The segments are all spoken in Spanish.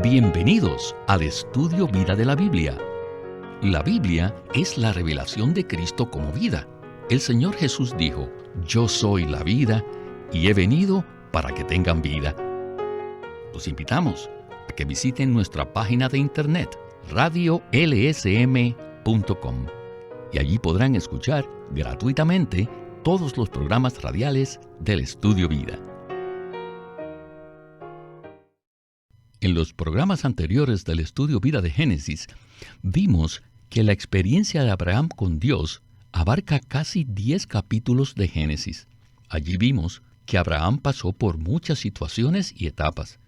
Bienvenidos al Estudio Vida de la Biblia. La Biblia es la revelación de Cristo como vida. El Señor Jesús dijo: "Yo soy la vida y he venido para que tengan vida". Los invitamos a que visiten nuestra página de internet radiolsm.com y allí podrán escuchar gratuitamente todos los programas radiales del Estudio Vida. En los programas anteriores del Estudio Vida de Génesis, vimos que la experiencia de Abraham con Dios abarca casi 10 capítulos de Génesis. Allí vimos que Abraham pasó por muchas situaciones y etapas.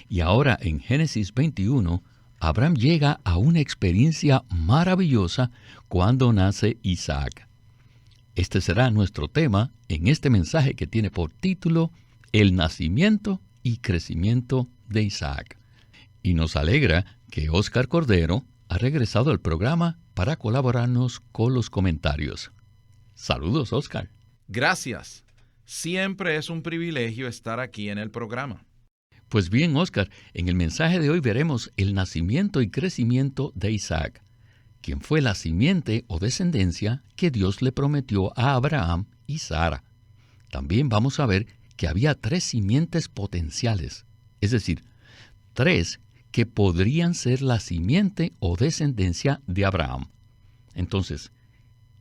Y ahora en Génesis 21, Abraham llega a una experiencia maravillosa cuando nace Isaac. Este será nuestro tema en este mensaje que tiene por título El nacimiento y crecimiento de Isaac. Y nos alegra que Oscar Cordero ha regresado al programa para colaborarnos con los comentarios. Saludos, Oscar. Gracias. Siempre es un privilegio estar aquí en el programa. Pues bien, Oscar, en el mensaje de hoy veremos el nacimiento y crecimiento de Isaac, quien fue la simiente o descendencia que Dios le prometió a Abraham y Sara. También vamos a ver que había 3 simientes potenciales, es decir, 3 que podrían ser la simiente o descendencia de Abraham. Entonces,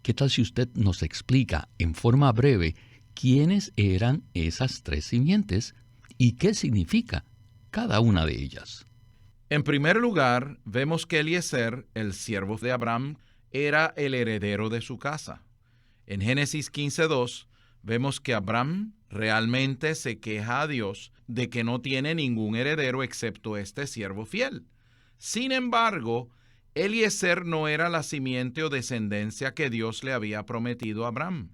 ¿qué tal si usted nos explica en forma breve quiénes eran esas 3 simientes y qué significa cada una de ellas? En primer lugar, vemos que Eliezer, el siervo de Abraham, era el heredero de su casa. En Génesis 15:2, vemos que Abraham realmente se queja a Dios de que no tiene ningún heredero excepto este siervo fiel. Sin embargo, Eliezer no era la simiente o descendencia que Dios le había prometido a Abraham.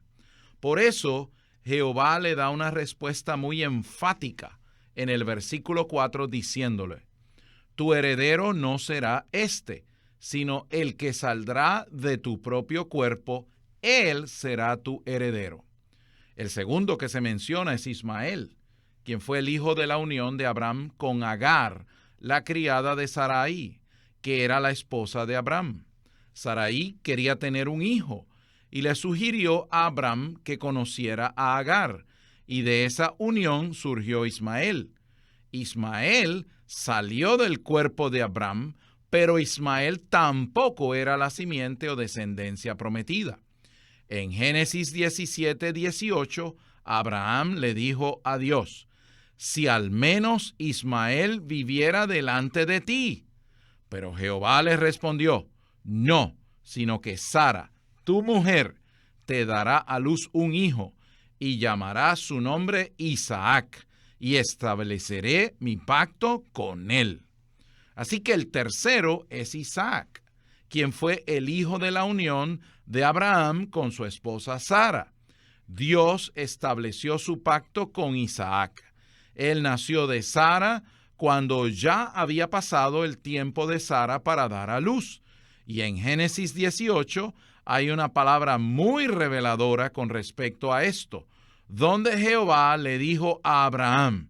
Por eso, Jehová le da una respuesta muy enfática en el versículo 4 diciéndole: tu heredero no será este, sino el que saldrá de tu propio cuerpo, él será tu heredero. El segundo que se menciona es Ismael, quien fue el hijo de la unión de Abraham con Agar, la criada de Sarai, que era la esposa de Abraham. Sarai quería tener un hijo y le sugirió a Abraham que conociera a Agar, y de esa unión surgió Ismael. Ismael salió del cuerpo de Abraham, pero Ismael tampoco era la simiente o descendencia prometida. En Génesis 17:18, Abraham le dijo a Dios: si al menos Ismael viviera delante de ti. Pero Jehová le respondió: no, sino que Sara, tu mujer, te dará a luz un hijo, y llamará su nombre Isaac, y estableceré mi pacto con él. Así que el tercero es Isaac, quien fue el hijo de la unión de Abraham con su esposa Sara. Dios estableció su pacto con Isaac. Él nació de Sara cuando ya había pasado el tiempo de Sara para dar a luz. Y en Génesis 18 hay una palabra muy reveladora con respecto a esto, donde Jehová le dijo a Abraham: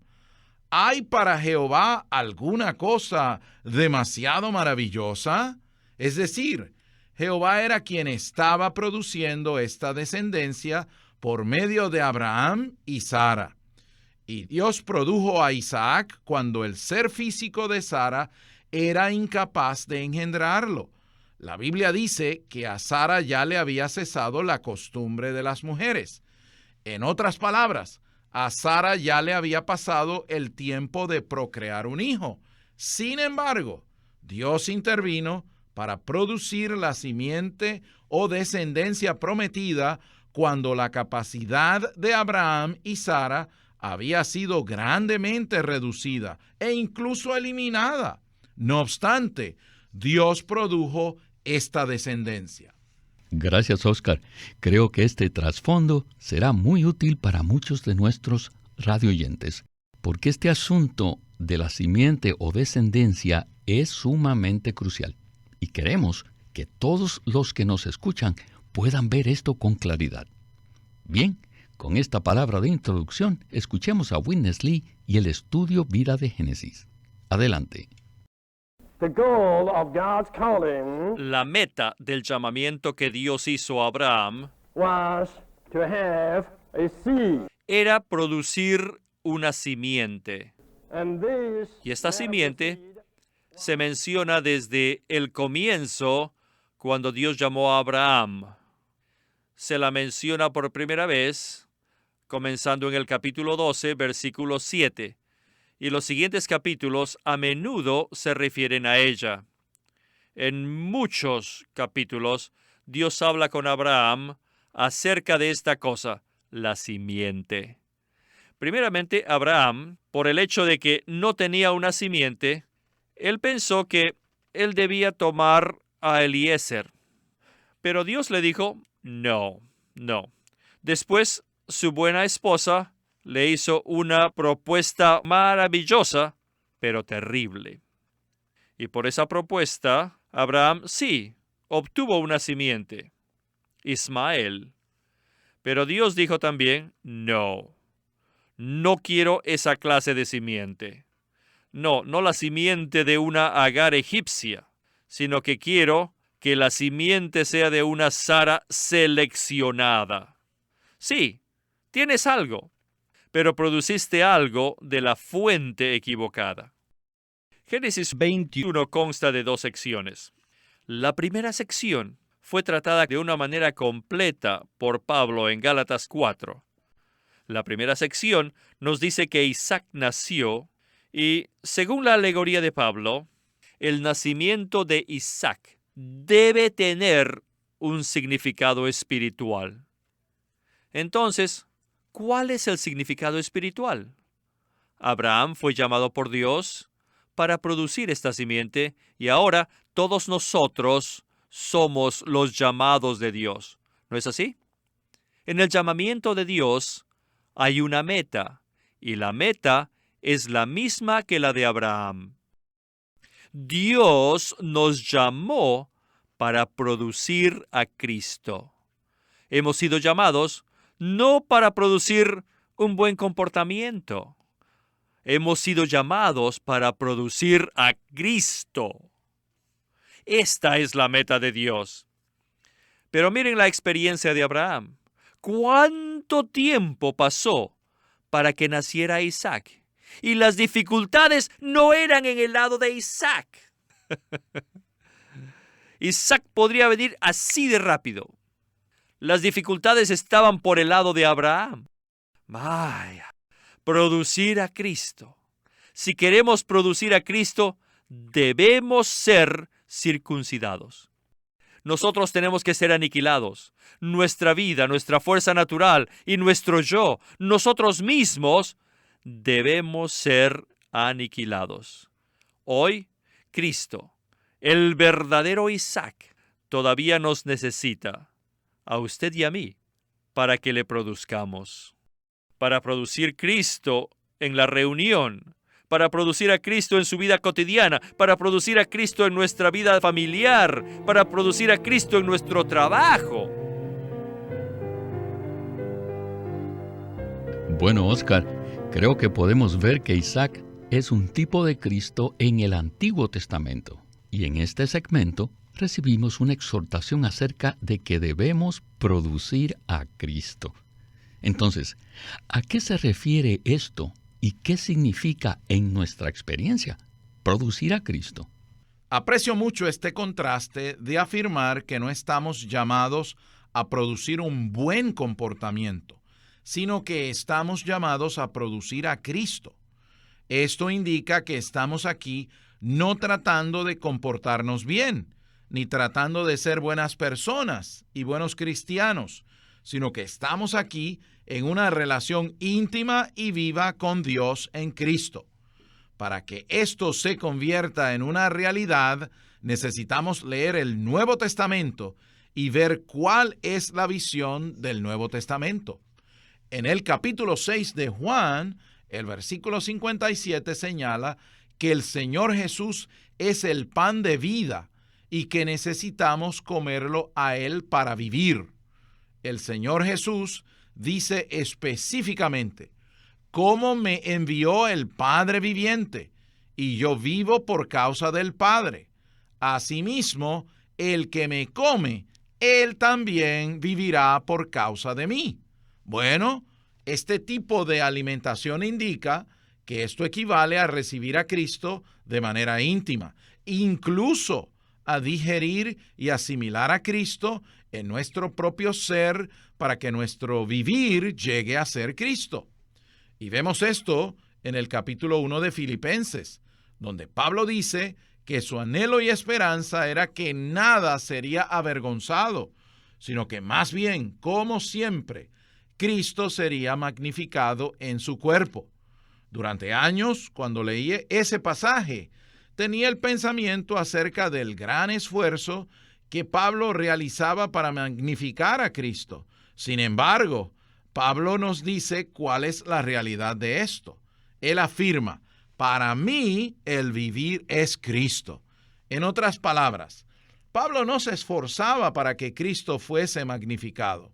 ¿hay para Jehová alguna cosa demasiado maravillosa? Es decir, Jehová era quien estaba produciendo esta descendencia por medio de Abraham y Sara. Y Dios produjo a Isaac cuando el ser físico de Sara era incapaz de engendrarlo. La Biblia dice que a Sara ya le había cesado la costumbre de las mujeres. En otras palabras, a Sara ya le había pasado el tiempo de procrear un hijo. Sin embargo, Dios intervino para producir la simiente o descendencia prometida cuando la capacidad de Abraham y Sara había sido grandemente reducida e incluso eliminada. No obstante, Dios produjo esta descendencia. Gracias, Oscar. Creo que este trasfondo será muy útil para muchos de nuestros radioyentes, porque este asunto de la simiente o descendencia es sumamente crucial. Y queremos que todos los que nos escuchan puedan ver esto con claridad. Bien, con esta palabra de introducción, escuchemos a Witness Lee y el estudio Vida de Génesis. Adelante. The goal of God's calling La meta del llamamiento que Dios hizo a Abraham was to have a seed. era producir una simiente. And this Y esta simiente se menciona desde el comienzo cuando Dios llamó a Abraham. Se la menciona por primera vez comenzando en el capítulo 12, versículo 7. Y los siguientes capítulos a menudo se refieren a ella. En muchos capítulos, Dios habla con Abraham acerca de esta cosa, la simiente. Primeramente, Abraham, por el hecho de que no tenía una simiente, él pensó que él debía tomar a Eliezer. Pero Dios le dijo, no. Después, su buena esposa le hizo una propuesta maravillosa, pero terrible. Y por esa propuesta, Abraham sí obtuvo una simiente, Ismael. Pero Dios dijo también, no quiero esa clase de simiente. No la simiente de una Agar egipcia, sino que quiero que la simiente sea de una Sara seleccionada. Sí, tienes algo, pero produciste algo de la fuente equivocada. Génesis 21 consta de 2 secciones. La primera sección fue tratada de una manera completa por Pablo en Gálatas 4. La primera sección nos dice que Isaac nació y, según la alegoría de Pablo, el nacimiento de Isaac debe tener un significado espiritual. Entonces, ¿cuál es el significado espiritual? Abraham fue llamado por Dios para producir esta simiente y ahora todos nosotros somos los llamados de Dios. ¿No es así? En el llamamiento de Dios hay una meta y la meta es la misma que la de Abraham. Dios nos llamó para producir a Cristo. Hemos sido llamados no para producir un buen comportamiento. Hemos sido llamados para producir a Cristo. Esta es la meta de Dios. Pero miren la experiencia de Abraham. ¿Cuánto tiempo pasó para que naciera Isaac? Y las dificultades no eran en el lado de Isaac. Isaac podría venir así de rápido. Las dificultades estaban por el lado de Abraham. Vaya, producir a Cristo. Si queremos producir a Cristo, debemos ser circuncidados. Nosotros tenemos que ser aniquilados. Nuestra vida, nuestra fuerza natural y nuestro yo, nosotros mismos, debemos ser aniquilados. Hoy, Cristo, el verdadero Isaac, todavía nos necesita, a usted y a mí, para que le produzcamos. Para producir Cristo en la reunión, para producir a Cristo en su vida cotidiana, para producir a Cristo en nuestra vida familiar, para producir a Cristo en nuestro trabajo. Bueno, Oscar, creo que podemos ver que Isaac es un tipo de Cristo en el Antiguo Testamento. Y en este segmento recibimos una exhortación acerca de que debemos producir a Cristo. Entonces, ¿a qué se refiere esto y qué significa en nuestra experiencia producir a Cristo? Aprecio mucho este contraste de afirmar que no estamos llamados a producir un buen comportamiento, sino que estamos llamados a producir a Cristo. Esto indica que estamos aquí no tratando de comportarnos bien, ni tratando de ser buenas personas y buenos cristianos, sino que estamos aquí en una relación íntima y viva con Dios en Cristo. Para que esto se convierta en una realidad, necesitamos leer el Nuevo Testamento y ver cuál es la visión del Nuevo Testamento. En el capítulo 6 de Juan, el versículo 57 señala que el Señor Jesús es el pan de vida y que necesitamos comerlo a Él para vivir. El Señor Jesús dice específicamente, «Como me envió el Padre viviente, y yo vivo por causa del Padre. Asimismo, el que me come, él también vivirá por causa de mí. Bueno, este tipo de alimentación indica que esto equivale a recibir a Cristo de manera íntima, incluso a digerir y asimilar a Cristo en nuestro propio ser para que nuestro vivir llegue a ser Cristo. Y vemos esto en el capítulo 1 de Filipenses, donde Pablo dice que su anhelo y esperanza era que nada sería avergonzado, sino que más bien, como siempre, Cristo sería magnificado en su cuerpo. Durante años, cuando leí ese pasaje, tenía el pensamiento acerca del gran esfuerzo que Pablo realizaba para magnificar a Cristo. Sin embargo, Pablo nos dice cuál es la realidad de esto. Él afirma, para mí el vivir es Cristo. En otras palabras, Pablo no se esforzaba para que Cristo fuese magnificado.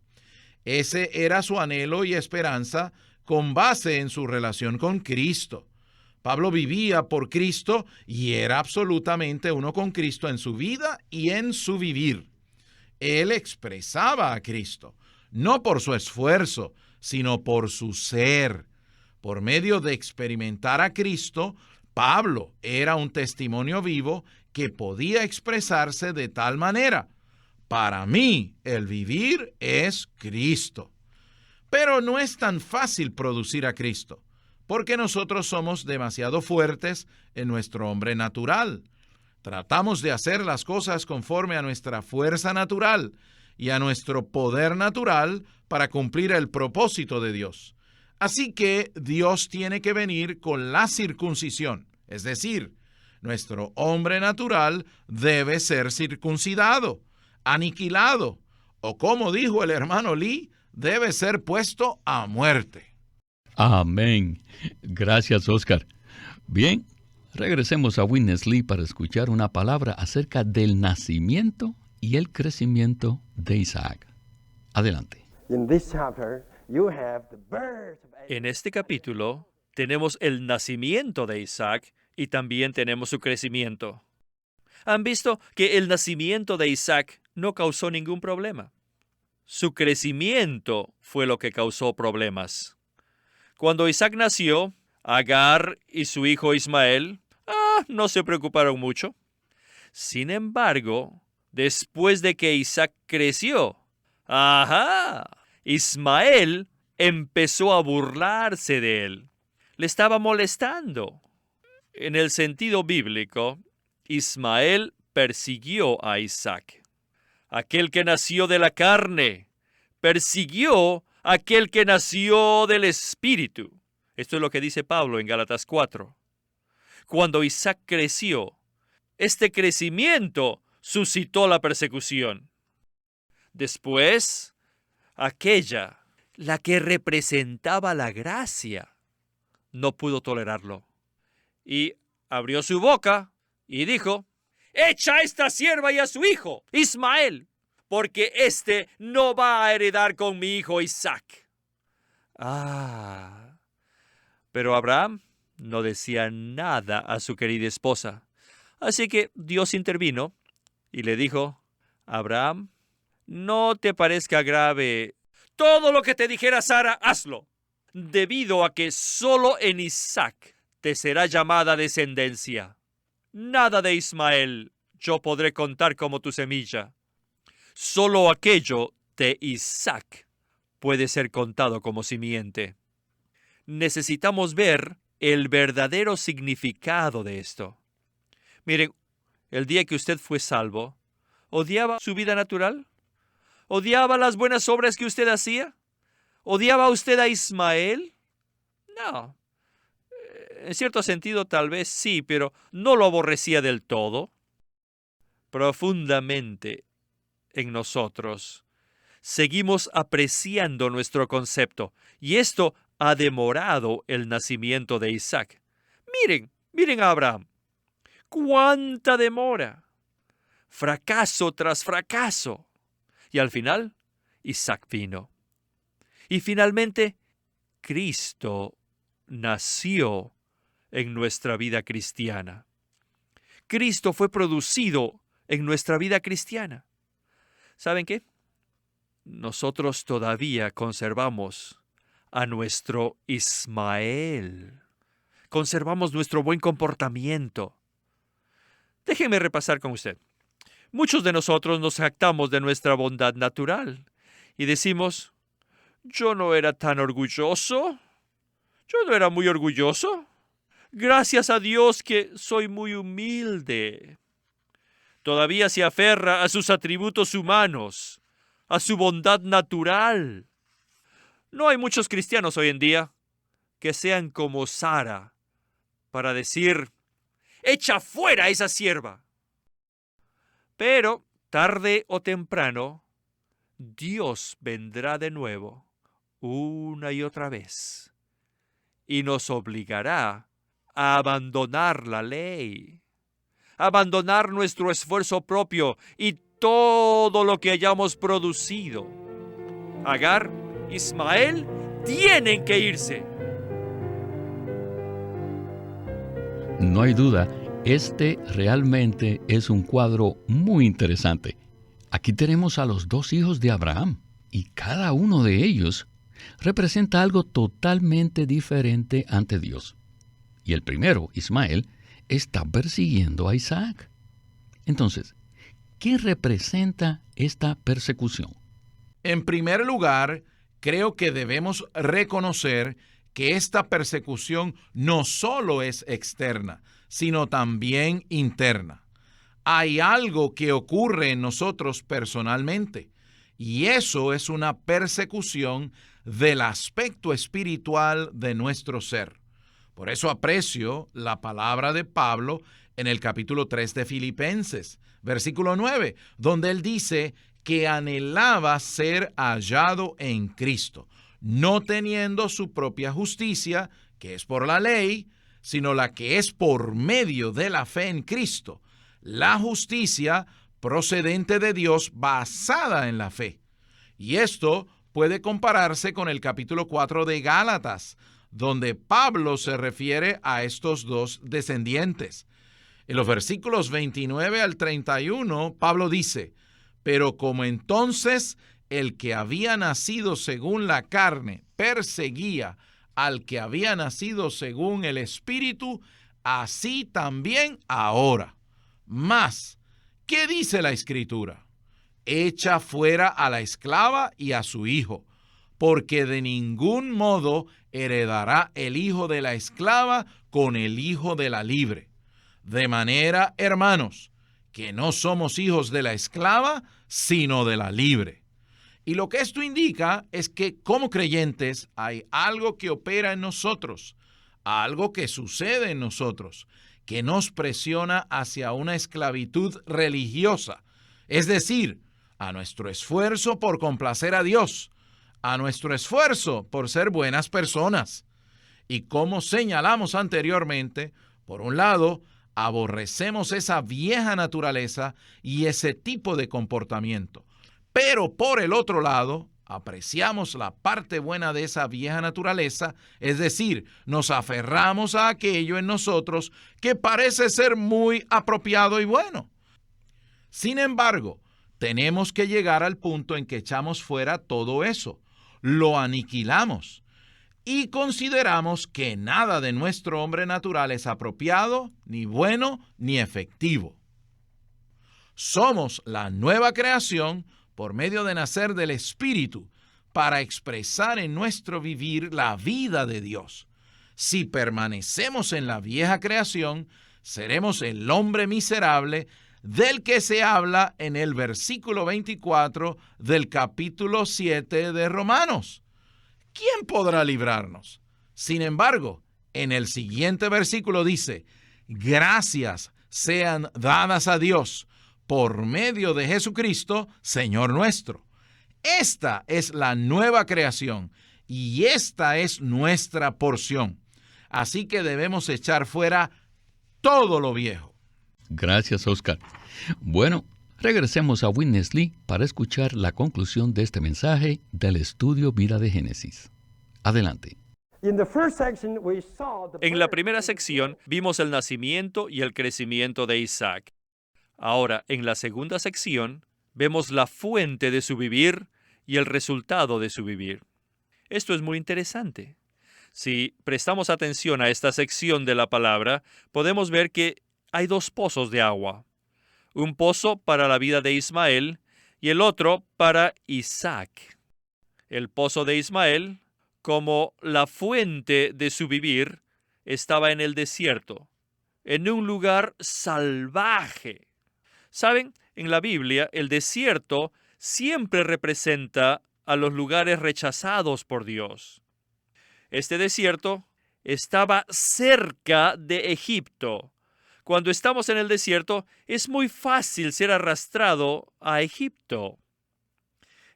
Ese era su anhelo y esperanza con base en su relación con Cristo. Pablo vivía por Cristo y era absolutamente uno con Cristo en su vida y en su vivir. Él expresaba a Cristo, no por su esfuerzo, sino por su ser. Por medio de experimentar a Cristo, Pablo era un testimonio vivo que podía expresarse de tal manera: para mí, el vivir es Cristo. Pero no es tan fácil producir a Cristo, porque nosotros somos demasiado fuertes en nuestro hombre natural. Tratamos de hacer las cosas conforme a nuestra fuerza natural y a nuestro poder natural para cumplir el propósito de Dios. Así que Dios tiene que venir con la circuncisión, es decir, nuestro hombre natural debe ser circuncidado, aniquilado, o como dijo el hermano Lee, debe ser puesto a muerte. Amén. Gracias, Oscar. Bien, regresemos a Witness Lee para escuchar una palabra acerca del nacimiento y el crecimiento de Isaac. Adelante. En este capítulo tenemos el nacimiento de Isaac y también tenemos su crecimiento. ¿Han visto que el nacimiento de Isaac no causó ningún problema? Su crecimiento fue lo que causó problemas. Cuando Isaac nació, Agar y su hijo Ismael no se preocuparon mucho. Sin embargo, después de que Isaac creció, Ismael empezó a burlarse de él. Le estaba molestando. En el sentido bíblico, Ismael persiguió a Isaac. Aquel que nació de la carne persiguió a aquel que nació del Espíritu. Esto es lo que dice Pablo en Gálatas 4. Cuando Isaac creció, este crecimiento suscitó la persecución. Después, aquella, la que representaba la gracia, no pudo tolerarlo. Y abrió su boca y dijo: «Echa a esta sierva y a su hijo, Ismael, porque éste no va a heredar con mi hijo Isaac». Pero Abraham no decía nada a su querida esposa. Así que Dios intervino y le dijo: «Abraham, no te parezca grave. Todo lo que te dijera Sara, hazlo, debido a que solo en Isaac te será llamada descendencia. Nada de Ismael yo podré contar como tu semilla. Solo aquello de Isaac puede ser contado como simiente». Necesitamos ver el verdadero significado de esto. Miren, el día que usted fue salvo, ¿odiaba su vida natural? ¿Odiaba las buenas obras que usted hacía? ¿Odiaba usted a Ismael? No. En cierto sentido tal vez sí, pero no lo aborrecía del todo. Profundamente en nosotros seguimos apreciando nuestro concepto, y esto ha demorado el nacimiento de Isaac. Miren a Abraham. ¡Cuánta demora! Fracaso tras fracaso. Y al final, Isaac vino. Y finalmente, Cristo nació en nuestra vida cristiana. Cristo fue producido en nuestra vida cristiana. ¿Saben qué? Nosotros todavía conservamos a nuestro Ismael. Conservamos nuestro buen comportamiento. Déjenme repasar con usted. Muchos de nosotros nos jactamos de nuestra bondad natural y decimos, yo no era tan orgulloso, yo no era muy orgulloso. Gracias a Dios que soy muy humilde. Todavía se aferra a sus atributos humanos, a su bondad natural. No hay muchos cristianos hoy en día que sean como Sara para decir, echa fuera a esa sierva. Pero, tarde o temprano, Dios vendrá de nuevo, una y otra vez, y nos obligará a abandonar la ley, abandonar nuestro esfuerzo propio y todo lo que hayamos producido. Agar, Ismael, tienen que irse. No hay duda, este realmente es un cuadro muy interesante. Aquí tenemos a los dos hijos de Abraham, y cada uno de ellos representa algo totalmente diferente ante Dios. Y el primero, Ismael, está persiguiendo a Isaac. Entonces, ¿qué representa esta persecución? En primer lugar, creo que debemos reconocer que esta persecución no solo es externa, sino también interna. Hay algo que ocurre en nosotros personalmente, y eso es una persecución del aspecto espiritual de nuestro ser. Por eso aprecio la palabra de Pablo en el capítulo 3 de Filipenses, versículo 9, donde él dice que anhelaba ser hallado en Cristo, no teniendo su propia justicia, que es por la ley, sino la que es por medio de la fe en Cristo, la justicia procedente de Dios basada en la fe. Y esto puede compararse con el capítulo 4 de Gálatas, donde Pablo se refiere a estos dos descendientes. En los versículos 29 al 31, Pablo dice, pero como entonces el que había nacido según la carne perseguía al que había nacido según el Espíritu, así también ahora. Mas, ¿qué dice la Escritura? Echa fuera a la esclava y a su hijo, porque de ningún modo heredará el hijo de la esclava con el hijo de la libre. De manera, hermanos, que no somos hijos de la esclava, sino de la libre. Y lo que esto indica es que como creyentes hay algo que opera en nosotros, algo que sucede en nosotros, que nos presiona hacia una esclavitud religiosa, es decir, a nuestro esfuerzo por complacer a Dios, a nuestro esfuerzo por ser buenas personas. Y como señalamos anteriormente, por un lado, aborrecemos esa vieja naturaleza y ese tipo de comportamiento. Pero por el otro lado, apreciamos la parte buena de esa vieja naturaleza, es decir, nos aferramos a aquello en nosotros que parece ser muy apropiado y bueno. Sin embargo, tenemos que llegar al punto en que echamos fuera todo eso, lo aniquilamos y consideramos que nada de nuestro hombre natural es apropiado, ni bueno, ni efectivo. Somos la nueva creación por medio de nacer del Espíritu para expresar en nuestro vivir la vida de Dios. Si permanecemos en la vieja creación, seremos el hombre miserable del que se habla en el versículo 24 del capítulo 7 de Romanos. ¿Quién podrá librarnos? Sin embargo, en el siguiente versículo dice, gracias sean dadas a Dios por medio de Jesucristo, Señor nuestro. Esta es la nueva creación y esta es nuestra porción. Así que debemos echar fuera todo lo viejo. Gracias, Oscar. Bueno, regresemos a Witness Lee para escuchar la conclusión de este mensaje del estudio Vida de Génesis. Adelante. En la primera sección vimos el nacimiento y el crecimiento de Isaac. Ahora, en la segunda sección, vemos la fuente de su vivir y el resultado de su vivir. Esto es muy interesante. Si prestamos atención a esta sección de la palabra, podemos ver que hay dos pozos de agua. Un pozo para la vida de Ismael y el otro para Isaac. El pozo de Ismael, como la fuente de su vivir, estaba en el desierto, en un lugar salvaje. ¿Saben? En la Biblia, el desierto siempre representa a los lugares rechazados por Dios. Este desierto estaba cerca de Egipto. Cuando estamos en el desierto, es muy fácil ser arrastrado a Egipto.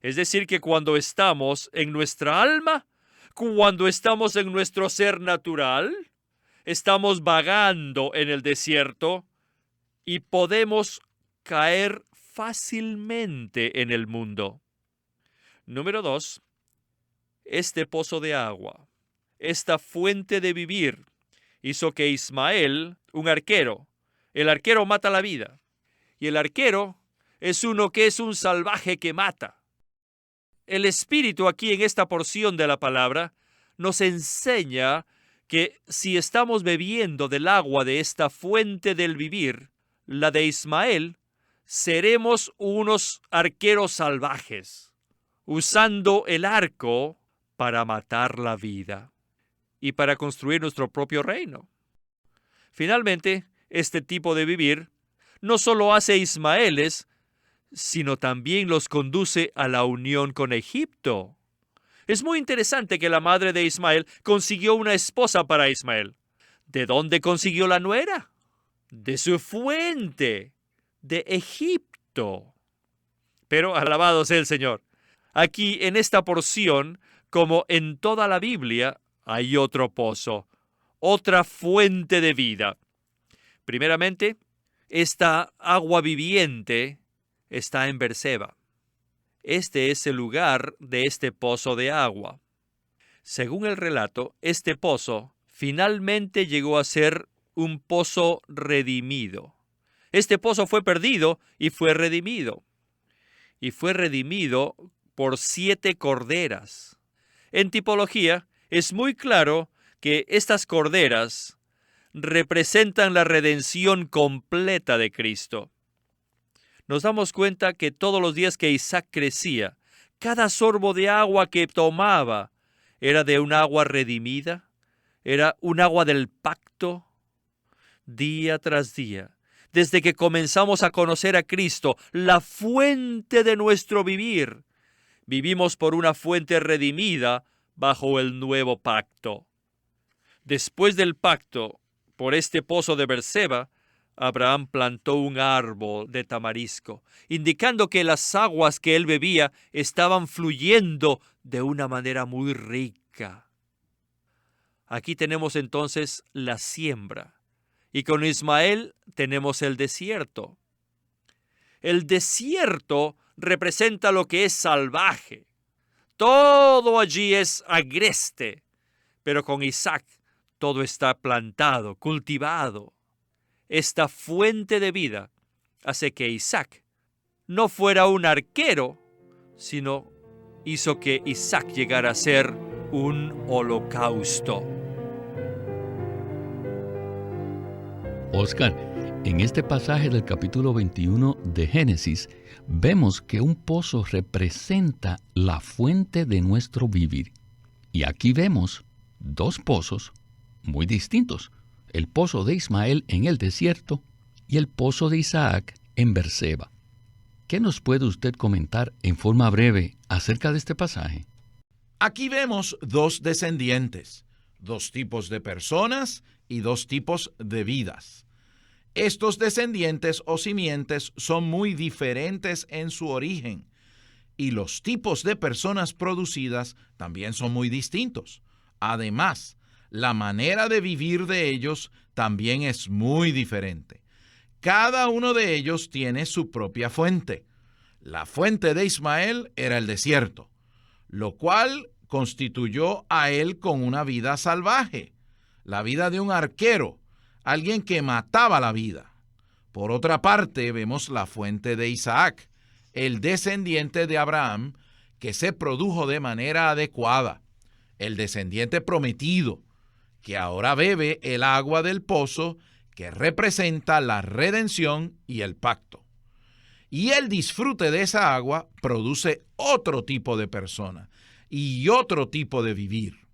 Es decir, que cuando estamos en nuestra alma, cuando estamos en nuestro ser natural, estamos vagando en el desierto y podemos caer fácilmente en el mundo. Número 2. Este pozo de agua, esta fuente de vivir, hizo que Ismael, un arquero, el arquero mata la vida, y el arquero es uno que es un salvaje que mata. El Espíritu aquí en esta porción de la palabra nos enseña que si estamos bebiendo del agua de esta fuente del vivir, la de Ismael, seremos unos arqueros salvajes, usando el arco para matar la vida y para construir nuestro propio reino. Finalmente, este tipo de vivir no solo hace ismaeles, sino también los conduce a la unión con Egipto. Es muy interesante que la madre de Ismael consiguió una esposa para Ismael. ¿De dónde consiguió la nuera? De su fuente, de Egipto. Pero alabado sea el Señor. Aquí en esta porción, como en toda la Biblia, hay otro pozo, otra fuente de vida. Primeramente, esta agua viviente está en Berseba. Este es el lugar de este pozo de agua. Según el relato, este pozo finalmente llegó a ser un pozo redimido. Este pozo fue perdido y fue redimido. Y fue redimido por 7 corderas. En tipología, es muy claro que estas corderas representan la redención completa de Cristo. Nos damos cuenta que todos los días que Isaac crecía, cada sorbo de agua que tomaba era de un agua redimida, era un agua del pacto, día tras día. Desde que comenzamos a conocer a Cristo, la fuente de nuestro vivir, vivimos por una fuente redimida bajo el nuevo pacto. Después del pacto, por este pozo de Berseba, Abraham plantó un árbol de tamarisco, indicando que las aguas que él bebía estaban fluyendo de una manera muy rica. Aquí tenemos entonces la siembra, y con Ismael tenemos el desierto. El desierto representa lo que es salvaje. Todo allí es agreste, pero con Isaac todo está plantado, cultivado. Esta fuente de vida hace que Isaac no fuera un arquero, sino hizo que Isaac llegara a ser un holocausto. Oscar, en este pasaje del capítulo 21 de Génesis, vemos que un pozo representa la fuente de nuestro vivir. Y aquí vemos 2 pozos muy distintos. El pozo de Ismael en el desierto y el pozo de Isaac en Berseba. ¿Qué nos puede usted comentar en forma breve acerca de este pasaje? Aquí vemos 2 descendientes, 2 tipos de personas y 2 tipos de vidas. Estos descendientes o simientes son muy diferentes en su origen, y los tipos de personas producidas también son muy distintos. Además, la manera de vivir de ellos también es muy diferente. Cada uno de ellos tiene su propia fuente. La fuente de Ismael era el desierto, lo cual constituyó a él con una vida salvaje, la vida de un arquero, alguien que mataba la vida. Por otra parte, vemos la fuente de Isaac, el descendiente de Abraham, que se produjo de manera adecuada, el descendiente prometido, que ahora bebe el agua del pozo que representa la redención y el pacto. Y el disfrute de esa agua produce otro tipo de persona y otro tipo de vivir.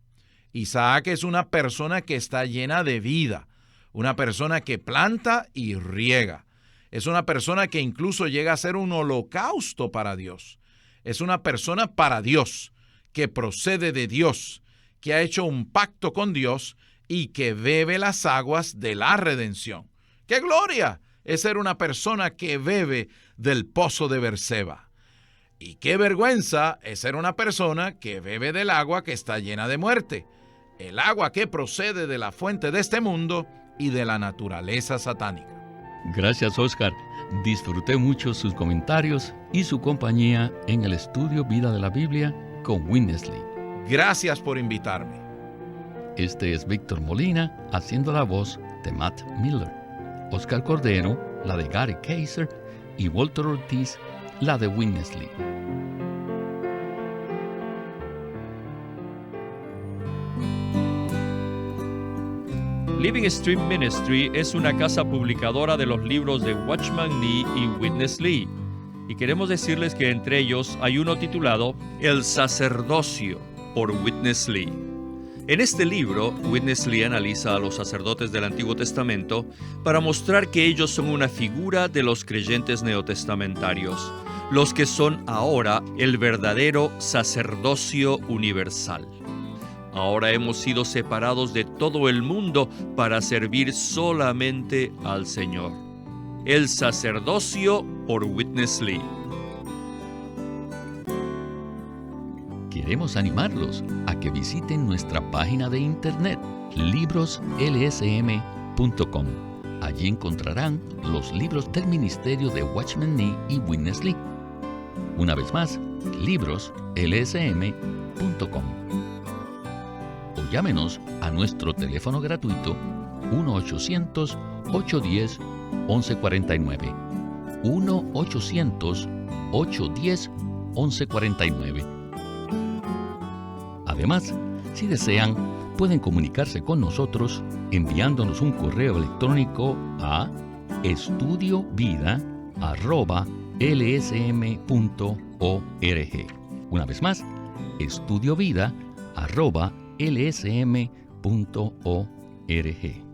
Isaac es una persona que está llena de vida, una persona que planta y riega. Es una persona que incluso llega a ser un holocausto para Dios. Es una persona para Dios, que procede de Dios, que ha hecho un pacto con Dios y que bebe las aguas de la redención. ¡Qué gloria! Es ser una persona que bebe del pozo de Berseba. Y qué vergüenza es ser una persona que bebe del agua que está llena de muerte, el agua que procede de la fuente de este mundo y de la naturaleza satánica. Gracias, Oscar. Disfruté mucho sus comentarios y su compañía en el estudio Vida de la Biblia con Witness Lee. Gracias por invitarme. Este es Víctor Molina haciendo la voz de Matt Miller, Oscar Cordero la de Gary Kaiser y Walter Ortiz la de Witness Lee. Living Stream Ministry es una casa publicadora de los libros de Watchman Nee y Witness Lee. Y queremos decirles que entre ellos hay uno titulado El sacerdocio por Witness Lee. En este libro, Witness Lee analiza a los sacerdotes del Antiguo Testamento para mostrar que ellos son una figura de los creyentes neotestamentarios, los que son ahora el verdadero sacerdocio universal. Ahora hemos sido separados de todo el mundo para servir solamente al Señor. El sacerdocio por Witness Lee. Queremos animarlos a que visiten nuestra página de internet, libroslsm.com. Allí encontrarán los libros del ministerio de Watchman Nee y Witness Lee. Una vez más, libroslsm.com. O llámenos a nuestro teléfono gratuito 1-800-810-1149. 1-800-810-1149. Además, si desean, pueden comunicarse con nosotros enviándonos un correo electrónico a estudiovida@lsm.org. Una vez más, estudiovida@lsm.org.